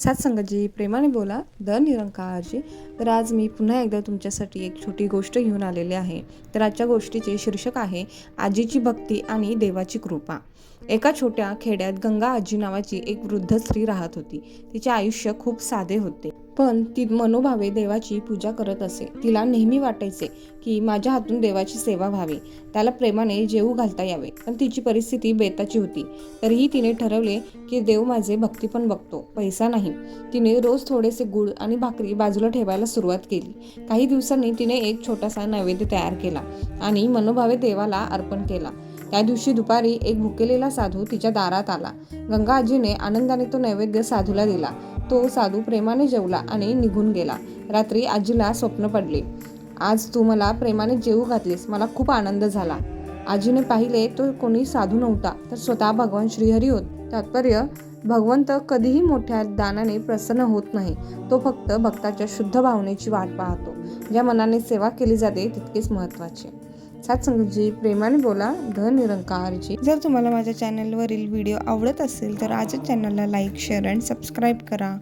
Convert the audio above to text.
सत्संगजी प्रेमाने बोला द निरंकारजी। तर आज मी पुन्हा एकदा तुमच्यासाठी एक छोटी गोष्ट घेऊन आलेली आहे। तर आजच्या गोष्टीचे शीर्षक आहे आजीची भक्ती आणि देवाची कृपा। एका छोट्या खेड्यात गंगा आजी नावाची एक वृद्ध स्त्री राहत होती। तिचे आयुष्य खूप साधे होते, पण ती मनोभावे देवाची पूजा करत असे। तिला नेहमी वाटायचे की माझ्या हातून देवाची सेवा व्हावी, त्याला प्रेमाने जेवू घालता यावे। पण तिची परिस्थिती बेताची होती। तरीही तिने ठरवले की देव माझे भक्ती पण बघतो, पैसा नाही। तिने रोज थोडेसे गुळ आणि भाकरी बाजूला ठेवायला सुरुवात केली। काही दिवसांनी तिने एक छोटासा नैवेद्य तयार केला आणि मनोभावे देवाला अर्पण केला। त्या दिवशी दुपारी एक भुकेलेला साधू तिच्या दारात आला। गंगा आजीने आनंदाने तो नैवेद्य साधूला दिला। तो साधू प्रेमाने जेवला आणि निघून गेला। रात्री आजीला स्वप्न पडले, आज तू मला प्रेमाने जेवू घातलीस, मला खूप आनंद झाला। आजीने पाहिले तो कोणी साधू नव्हता, तर स्वतः भगवान श्रीहरी होत। तात्पर्य, भगवंत कधीही मोठ्या दानाने प्रसन्न होत नाही, तो फक्त भक्ताच्या शुद्ध भावनेची वाट पाहतो। ज्या मनाने सेवा केली जाते तितकेच महत्त्वाचे। सत्संगजी प्रेमाने बोला ध निरंकारजी। जर तुम्हाला माझ्या चॅनलवरील व्हिडिओ आवडत असेल तर आजच चॅनलला लाईक, शेअर आणि सबस्क्राईब करा।